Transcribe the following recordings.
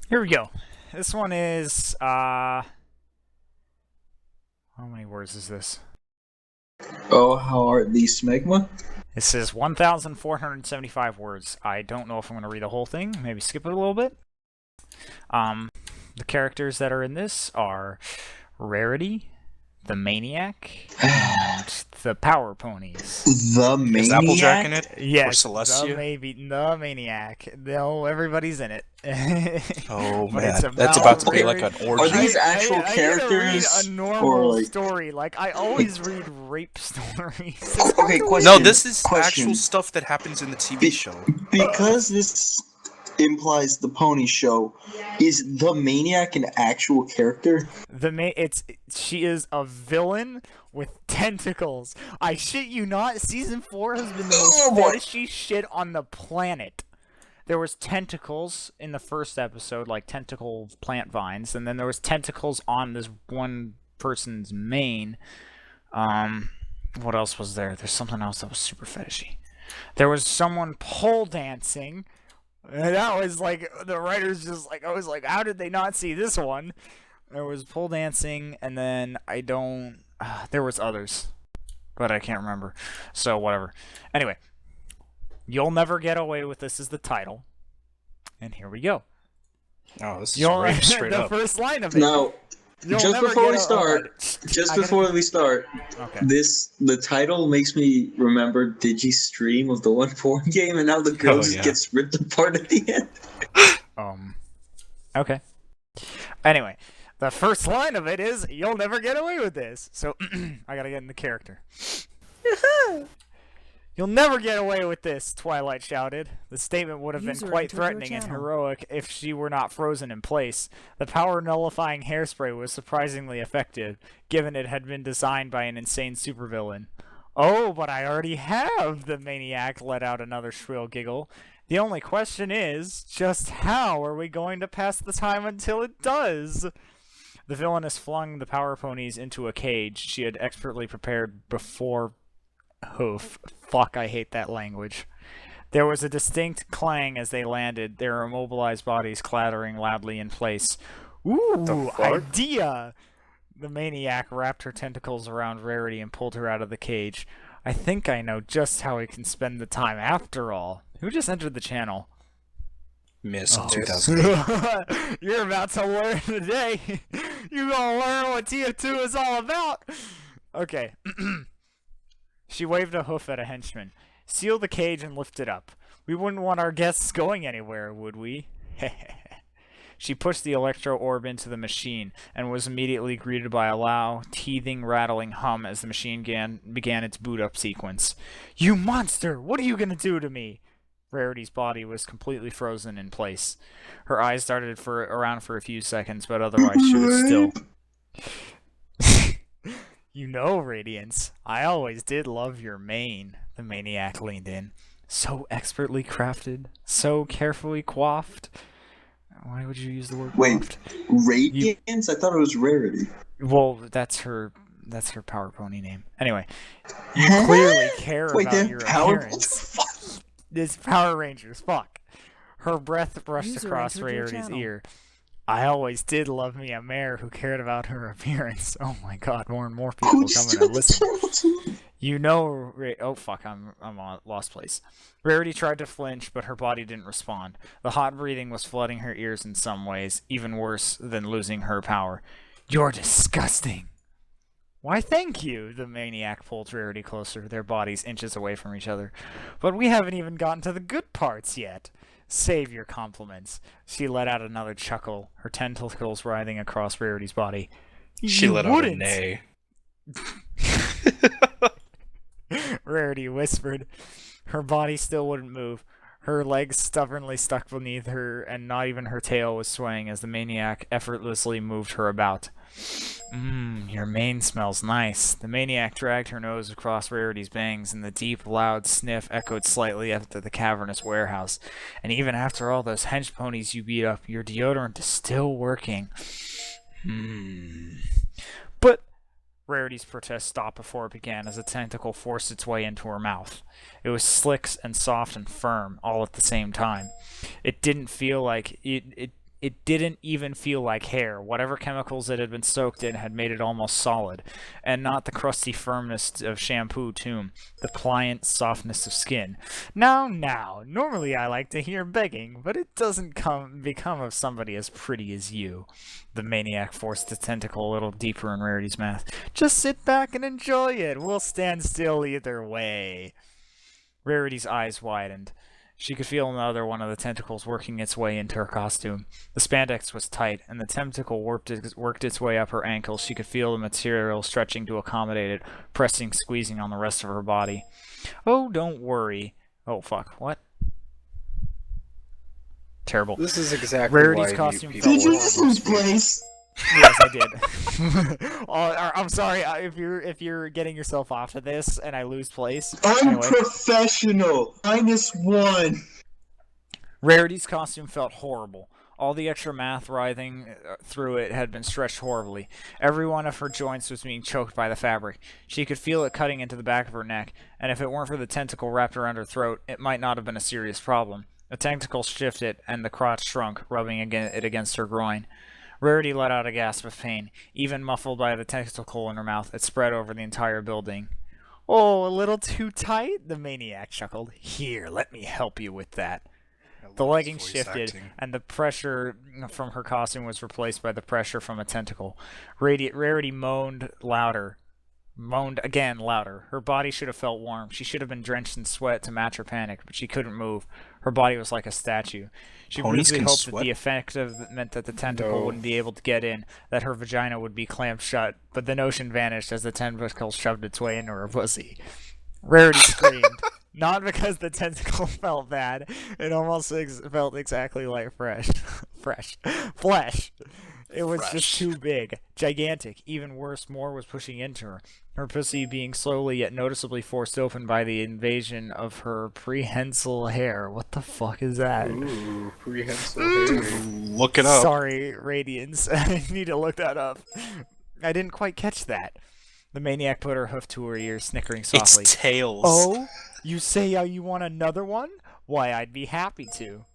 Here we go. This one is how many words is this? Oh, how are these smegma? This is 1,475 words. I don't know if I'm going to read the whole thing. Maybe skip it a little bit. Um, the characters that are in this are Rarity, the Maniac, and the Power Ponies. The Is Applejack in maniac? it? Or Yes, Celestia? the Maniac. No, everybody's in it. Oh But it's man, that's about about to be Okay, like Rarity. an are orgy. these actual I need to read a characters or normal like? story. Like I always read rape stories. It's Okay, hard to No, question. this is actual Question. stuff that happens in the TV Be- show. because this implies the pony show, is the maniac an actual character? she is a villain with tentacles. I shit you not. Season 4 has been the most Oh boy! fetishy shit on the planet. There was tentacles in the first episode, like tentacle plant vines, and then there was tentacles on this one person's mane. What else was there? There's something else that was super fetishy. There was someone pole dancing. And that was like the writers just like I was like, how did they not see this one? There was pole dancing, and then I don't. There was others, but I can't remember. So whatever. Anyway, you'll never get away with this is the title, and here we go. Oh, this is You'll rape straight the up. first line of it. Now, You'll just never before get we a- start, just I gotta- before we start, Okay. the title makes me remember Digi's stream of the one porn game, and now the girl Oh, just yeah. gets ripped apart at the end. Okay. Anyway, the first line of it is, "You'll never get away with this." So I gotta get in the character. "You'll never get away with this," Twilight shouted. The statement would have been User quite entered your threatening and channel. heroic if she were not frozen in place. The power-nullifying hairspray was surprisingly effective, given it had been designed by an insane supervillain. "Oh, but I already have," the maniac let out another shrill giggle. "The only question is, just how are we going to pass the time until it does?" The villainess flung the power ponies into a cage she had expertly prepared before. Hoof. Fuck, I hate that language. There was a distinct clang as they landed, their immobilized bodies clattering loudly in place. "Ooh, fuck? idea!" The maniac wrapped her tentacles around Rarity and pulled her out of the cage. "I think I know just how we can spend the time after all." Who just entered the channel? Miss Oh. 2000. You're about to learn today. You're gonna learn what TF2 is all about. Okay. She waved a hoof at a henchman. "Seal the cage and lift it up. We wouldn't want our guests going anywhere, would we?" She pushed the electro orb into the machine and was immediately greeted by a loud, teething, rattling hum as the machine began its boot up sequence. "You monster! What are you gonna do to me?" Rarity's body was completely frozen in place. Her eyes darted around for a few seconds, but otherwise she was still. "You know, Radiance, I always did love your mane," the maniac leaned in. "So expertly crafted, so carefully coiffed." Why would you use the word Wait, coiffed? Radiance? I thought it was Rarity. Well, that's her power pony name. Anyway, you clearly care Wait, about they your have power? What the appearance. fuck? This Power Rangers, fuck. Her breath brushed User across entered your Rarity's channel. ear. "I always did love me a mare who cared about her appearance." Oh my god, more and more people Who coming just to joined the listen. channel too? You know, oh fuck, I'm on lost place. Rarity tried to flinch, but her body didn't respond. The hot breathing was flooding her ears in some ways, even worse than losing her power. "You're disgusting." "Why, thank you." The maniac pulled Rarity closer, their bodies inches away from each other. "But we haven't even gotten to the good parts yet." "Save your compliments." She let out another chuckle, her tentacles writhing across Rarity's body. She "You let out a wouldn't." neigh. Rarity whispered. Her body still wouldn't move. Her legs stubbornly stuck beneath her, and not even her tail was swaying as the maniac effortlessly moved her about. Your mane smells nice." The maniac dragged her nose across Rarity's bangs, and the deep, loud sniff echoed slightly after the cavernous warehouse. "And even after all those hench ponies you beat up, your deodorant is still working." But Rarity's protest stopped before it began as a tentacle forced its way into her mouth. It was slick and soft and firm, all at the same time. It didn't feel like it It didn't even feel like hair. Whatever chemicals it had been soaked in had made it almost solid, and not the crusty firmness of shampoo too, the pliant softness of skin. Now, normally I like to hear begging, but it doesn't become of somebody as pretty as you. The maniac forced the tentacle a little deeper in Rarity's mouth. Just sit back and enjoy it. We'll stand still either way. Rarity's eyes widened. She could feel another one of the tentacles working its way into her costume. The spandex was tight, and the tentacle worked its way up her ankles. She could feel the material stretching to accommodate it, pressing, squeezing on the rest of her body. Oh, don't worry. Oh, fuck. What? Terrible. This is exactly Rarity's why costume people Did you horrible lose speak. place? Yes, I did. I'm sorry if you're getting yourself off of this and I lose place. I'm Anyway. professional. -1. Rarity's costume felt horrible. All the extra math writhing through it had been stretched horribly. Every one of her joints was being choked by the fabric. She could feel it cutting into the back of her neck, and if it weren't for the tentacle wrapped around her throat, it might not have been a serious problem. The tentacle shifted, and the crotch shrunk, rubbing it against her groin. Rarity let out a gasp of pain. Even muffled by the tentacle in her mouth, it spread over the entire building. Oh, a little too tight? The maniac chuckled. Here, let me help you with that. The leggings shifted, and the pressure from her costume was replaced by the pressure from a tentacle. Rarity moaned louder. Moaned again louder. Her body should have felt warm. She should have been drenched in sweat to match her panic, but she couldn't move. Her body was like a statue. She Ponies briefly can hoped sweat? that the effect meant that the tentacle wouldn't be able to get in, that her vagina would be clamped shut, but the notion vanished as the tentacle shoved its way into her pussy. Rarity screamed. Not because the tentacle felt bad. It almost felt exactly like flesh. It was just too big. Gigantic. Even worse, more was pushing into her. Her pussy being slowly yet noticeably forced open by the invasion of her prehensile hair. What the fuck is that? Ooh, prehensile hair. Look it up. Sorry, Radiance. I need to look that up. I didn't quite catch that. The maniac put her hoof to her ear, snickering softly. It's tails. Oh? You say you want another one? Why, I'd be happy to.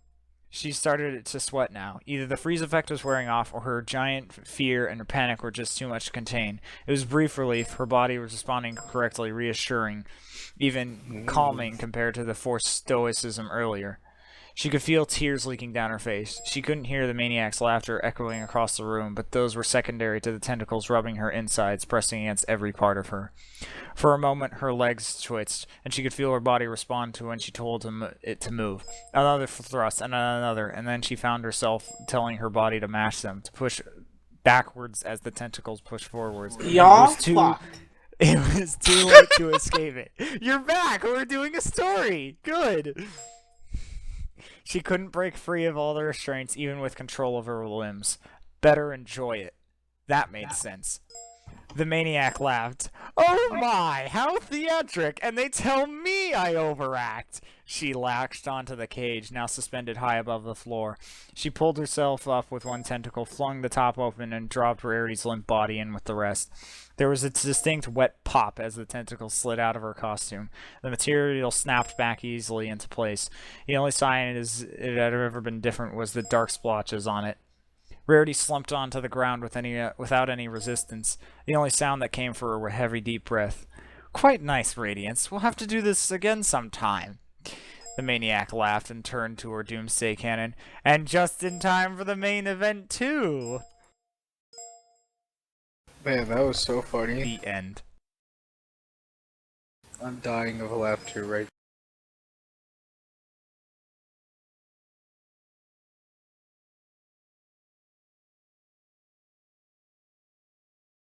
She started to sweat now. Either the freeze effect was wearing off, or her giant fear and her panic were just too much to contain. It was brief relief. Her body was responding correctly, reassuring, even calming compared to the forced stoicism earlier. She could feel tears leaking down her face. She couldn't hear the maniac's laughter echoing across the room, but those were secondary to the tentacles rubbing her insides, pressing against every part of her. For a moment, her legs twitched, and she could feel her body respond to when she told it to move. Another thrust, and another, and then she found herself telling her body to mash them, to push backwards as the tentacles pushed forwards. It was too late to escape it. You're back! We're doing a story! Good! She couldn't break free of all the restraints, even with control over her limbs. Better enjoy it. That made sense. The maniac laughed. Oh my, how theatric! And they tell me I overact! She latched onto the cage, now suspended high above the floor. She pulled herself up with one tentacle, flung the top open, and dropped Rarity's limp body in with the rest. There was a distinct wet pop as the tentacle slid out of her costume. The material snapped back easily into place. The only sign it had ever been different was the dark splotches on it. Rarity slumped onto the ground without any resistance. The only sound that came for her were heavy, deep breath. Quite nice, Radiance. We'll have to do this again sometime. The maniac laughed and turned to her doomsday cannon. And just in time for the main event, too! Man, that was so funny. The end. I'm dying of laughter right